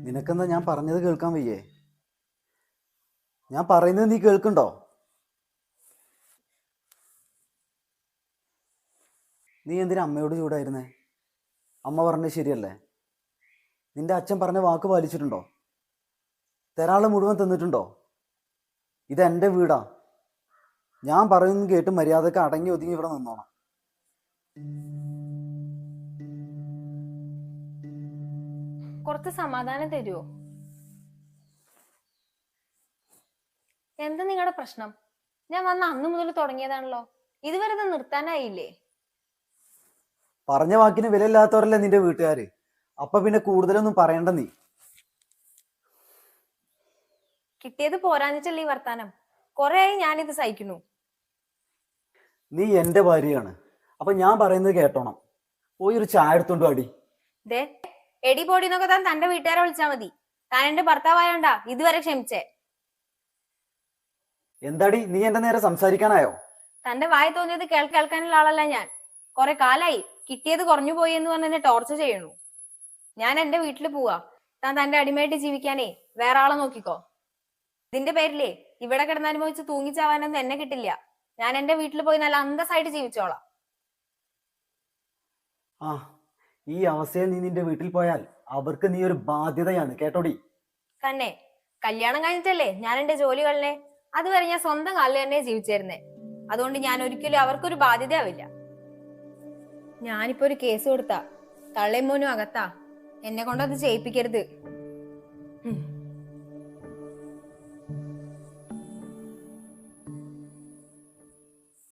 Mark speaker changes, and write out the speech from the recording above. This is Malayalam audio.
Speaker 1: നിനക്കെന്താ ഞാൻ പറഞ്ഞത് കേൾക്കാൻ വയ്യേ? ഞാൻ പറയുന്നത് നീ കേൾക്കണ്ടോ? നീ എന്തിനാ അമ്മയോട് ചൂടായിരുന്നേ? അമ്മ പറഞ്ഞത് ശരിയല്ലേ? നിന്റെ അച്ഛൻ പറഞ്ഞ വാക്ക് പാലിച്ചിട്ടുണ്ടോ? തരാളെ മുഴുവൻ തന്നിട്ടുണ്ടോ? ഇതെന്റെ വീടാ. ഞാൻ പറയുന്നത് കേട്ട് മര്യാദക്ക് അടങ്ങി ഒതുങ്ങി ഇവിടെ നിന്നോണം.
Speaker 2: കുറച്ച് സമാധാനം തരുമോ? എന്താ നിങ്ങളുടെ പ്രശ്നം? ഞാൻ വന്ന അന്ന് മുതൽ തുടങ്ങിയതാണല്ലോ, ഇതുവരെ ഇത് നിർത്താനായില്ലേ?
Speaker 1: പറഞ്ഞ വാക്കിന് വിലയില്ലാത്തവരല്ലേ നിന്റെ വീട്ടുകാര്. അപ്പൊ പിന്നെ കൂടുതലൊന്നും പറയണ്ട നീ.
Speaker 2: കിട്ടിയത് പോരാഞ്ഞിട്ടല്ലേ ഈ വർത്താനം? കുറെ ആയി ഞാനിത് സഹിക്കുന്നു.
Speaker 1: നീ എന്റെ ഭാര്യയാണ്, അപ്പൊ ഞാൻ പറയുന്നത് കേട്ടോണം. പോയി ഒരു ചായ എടുത്തോണ്ട് അടി.
Speaker 2: ദേ, എടി പോടിന്നൊക്കെ താൻ തന്റെ വീട്ടുകാരെ വിളിച്ചാ മതി. താൻ എന്റെ ഭർത്താവായോണ്ടാ ഇതുവരെ ക്ഷമിച്ചേ.
Speaker 1: എന്താടി നീ എന്റെ നേരെ സംസാരിക്കാനായോ?
Speaker 2: തന്റെ വായ തോന്നിയത് കേൾക്കാനുള്ള ആളല്ല ഞാൻ. കുറെ കാലായി കിട്ടിയത് കുറഞ്ഞു പോയി എന്ന് പറഞ്ഞ് എന്നെ ടോർച്ചർ ചെയ്യണു. ഞാൻ എന്റെ വീട്ടിൽ പോവാ. താൻ തന്റെ അടിമയായിട്ട് ജീവിക്കാനേ വേറെ ആളെ നോക്കിക്കോ. ഇതിന്റെ പേരിലേ ഇവിടെ കിടന്നനുഭവിച്ച് തൂങ്ങിച്ചാവാനൊന്നും എന്നെ കിട്ടില്ല. ഞാൻ എന്റെ വീട്ടിൽ പോയി നല്ല അന്തസ്സായിട്ട് ജീവിച്ചോളാം.
Speaker 1: ആ, ഈ അവസ്ഥയിൽ നീ നിന്റെ വീട്ടിൽ പോയാൽ അവർക്ക് നീ ഒരു ബാധ്യതയാണ്, കേട്ടോടി.
Speaker 2: തന്നെ കല്യാണം കഴിഞ്ഞിട്ടല്ലേ ഞാൻ എന്റെ ജോലി കളഞ്ഞേ. അതുവരെ ഞാൻ സ്വന്തം കാലിൽ തന്നെ ജീവിച്ചിരുന്നേ. അതുകൊണ്ട് ഞാൻ ഒരിക്കലും അവർക്കൊരു ബാധ്യതയാവില്ല. ഞാനിപ്പോ ഒരു കേസ് കൊടുത്താ തള്ളയും മോനും അകത്താ. എന്നെ കൊണ്ടത് ചെയ്യിപ്പിക്കരുത്.